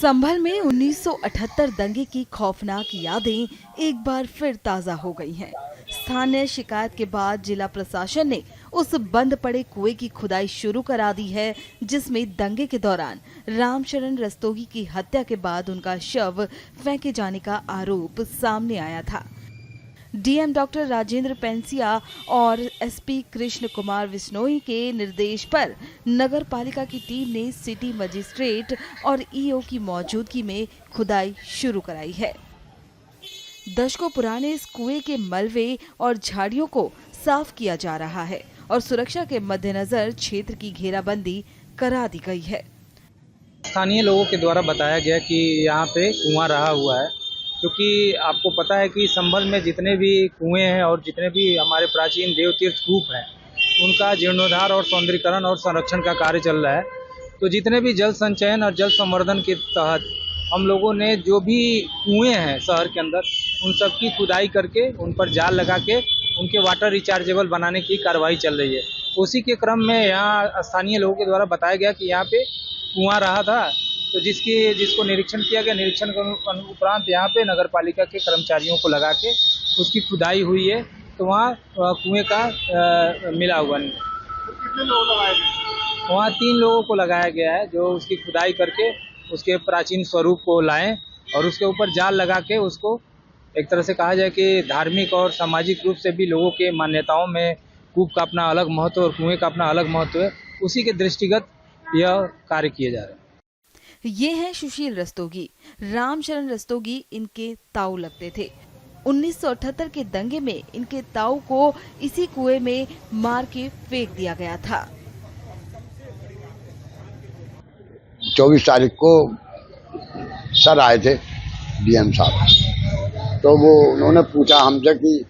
संभल में 1978 दंगे की खौफनाक यादें एक बार फिर ताजा हो गई हैं। स्थानीय शिकायत के बाद जिला प्रशासन ने उस बंद पड़े कुएं की खुदाई शुरू करा दी है, जिसमें दंगे के दौरान रामशरण रस्तोगी की हत्या के बाद उनका शव फेंके जाने का आरोप सामने आया था। डीएम डॉक्टर राजेंद्र पेंसिया और एसपी कृष्ण कुमार विश्नोई के निर्देश पर नगर पालिका की टीम ने सिटी मजिस्ट्रेट और ईओ की मौजूदगी में खुदाई शुरू कराई है। दशकों पुराने इस कुएं के मलबे और झाड़ियों को साफ किया जा रहा है और सुरक्षा के मद्देनजर क्षेत्र की घेराबंदी करा दी गई है। स्थानीय लोगों के द्वारा बताया गया कि यहाँ पे कुआं रहा हुआ है, क्योंकि आपको पता है कि संभल में जितने भी कुएं हैं और जितने भी हमारे प्राचीन देव तीर्थ कूप हैं, उनका जीर्णोद्धार और सौंदर्यीकरण और संरक्षण का कार्य चल रहा है। तो जितने भी जल संचयन और जल संवर्धन के तहत हम लोगों ने जो भी कुएं हैं शहर के अंदर, उन सब की खुदाई करके उन पर जाल लगा के उनके वाटर रिचार्जेबल बनाने की कार्रवाई चल रही है। उसी के क्रम में यहाँ स्थानीय लोगों के द्वारा बताया गया कि यहाँ पे कुआं रहा था, तो जिसको निरीक्षण किया गया। निरीक्षण के उपरांत यहाँ पे नगर पालिका के कर्मचारियों को लगा के उसकी खुदाई हुई है, तो वहाँ कुएं का मिला हुआ नहीं। कितने लोग लगाए गए? वहाँ 3 लोगों को लगाया गया है, जो उसकी खुदाई करके उसके प्राचीन स्वरूप को लाएं और उसके ऊपर जाल लगा के उसको एक तरह से कहा जाए कि धार्मिक और सामाजिक रूप से भी लोगों के मान्यताओं में कूप का अपना अलग महत्व और कुएं का अपना अलग महत्व है, उसी के दृष्टिगत यह कार्य किए जा रहे हैं। ये हैं सुशील रस्तोगी। रामशरण रस्तोगी इनके ताऊ लगते थे। 1978 के दंगे में इनके ताऊ को इसी कुएं में मार के फेंक दिया गया था। 24 तारीख को सर आए थे डीएम साहब, तो वो उन्होंने पूछा हमसे कि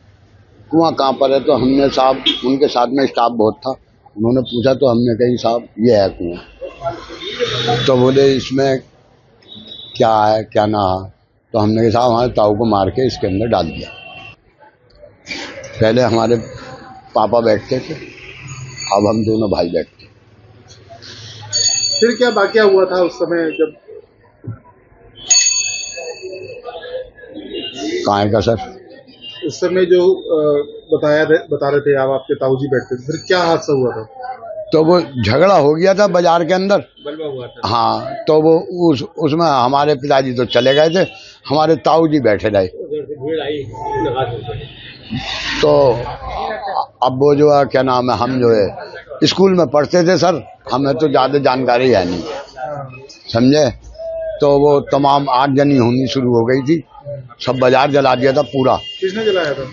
कुआं कहाँ पर है, तो हमने साहब उनके साथ में स्टाफ बहुत था, उन्होंने पूछा तो हमने कही साहब ये है कुआं। तो बोले इसमें क्या है क्या ना है, तो हमने कहा साहब हमारे ताऊ को मार के इसके अंदर डाल दिया। पहले हमारे पापा बैठते थे, अब हम दोनों भाई बैठते। फिर क्या वाकया हुआ था उस समय जब? कहाँ का सर? उस समय जो बता रहे थे आप, आपके ताऊजी बैठते थे, फिर क्या हादसा हुआ था? तो वो झगड़ा हो गया था बाजार के अंदर, बलवा हुआ था। हाँ, तो वो उसमें हमारे पिताजी तो चले गए थे, हमारे ताऊ जी बैठे रहे। तो अब वो जो है क्या नाम है, हम जो है स्कूल में पढ़ते थे सर, हमें तो ज़्यादा जानकारी है नहीं, समझे। तो वो तमाम आगजनी होनी शुरू हो गई थी, सब बाजार जला दिया था पूरा। किसने जलाया था?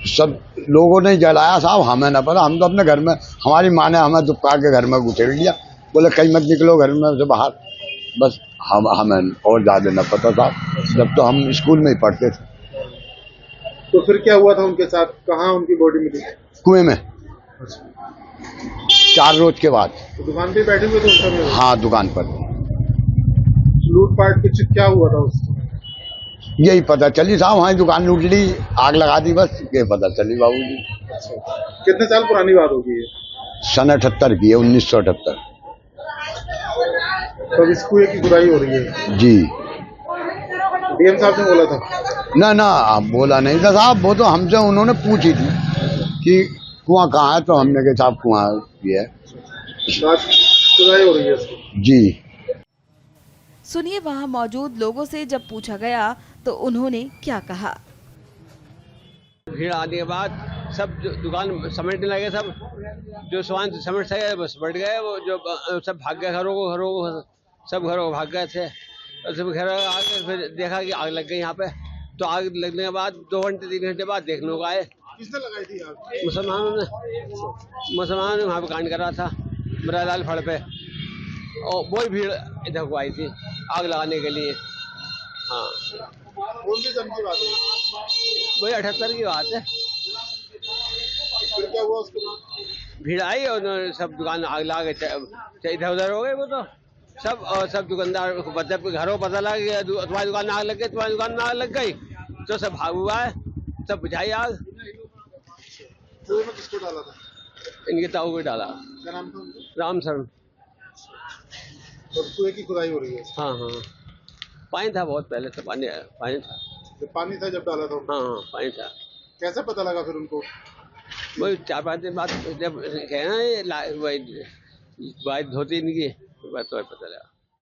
सब लोगों ने जलाया साहब, हमें न पता। हम तो अपने घर में, हमारी माँ ने हमें दुपका के घर में घुसेड़ लिया, बोले कहीं मत निकलो घर में से बाहर, बस हमें और ज़्यादा न पता साहब, जब तो हम स्कूल में ही पढ़ते थे। तो फिर क्या हुआ था उनके साथ? कहाँ उनकी बॉडी मिली? कुएं में 4 रोज के बाद। तो दुकान पे बैठे हुए थे उस समय? हाँ, दुकान पर। लूटपाट कुछ क्या हुआ था उस समय? यही पता चली साहब, वहाँ दुकान लूट ली, आग लगा दी, बस ये पता चली बाबूजी। कितने साल पुरानी बात होगी ये? सन 78 की है, 1978। तब इस कुएं की खुदाई हो रही है? जी। डीएम साहब ने बोला था? ना बोला नहीं था साहब, वो तो हमसे उन्होंने पूछी थी कि कुआं कहाँ है, तो हमने कहा साहब कुआं ये है। खुदाई हो रही है इसकी? जी। सुनिए वहां मौजूद लोगों से जब पूछा गया तो उन्होंने क्या कहा। भीड़ आने के बाद सब दुकान समेटने लगे, सब जो सामान समेट सके बस बढ़ गए, वो जो सब भाग गए घरों को सब घरों को भाग गए थे। सब घर आगे फिर देखा कि आग लग गई यहाँ पे। तो आग लगने के बाद 2 घंटे 3 घंटे बाद देखने लोग आए। किसने लगाई थी आग? मुसलमानों ने वहाँ पे कांड करा था मरालाल फड़ पे, और वही भीड़ इधर को आई थी आग लगाने के लिए। हाँ, कौन सी सन की बात है? वही 78 की बात है। फिर क्या हुआ उसके बाद? भीड़ आई और सब दुकान आग लगा के इधर उधर हो गए वो तो सब, और सब दुकानदार घरों पता लग गया तुम्हारी दुकान में आग लग गई, तुम्हारी दुकान में आग लग गई, तो सब भाग हुआ है, सब बुझाई आग। कुएं में किसको डाला था? इनके ताऊ को डाला। क्या नाम था उनका? रामशरण। तो कुएं की खुदाई हो रही है? हाँ। पानी था बहुत पहले तो, पानी पानी था। तो पानी था जब डाला था? हाँ हाँ पानी था। कैसे पता लगा फिर उनको? वही 4-5 दिन बाद जब कहना ये बात धोती इनकी, तो पता लगा।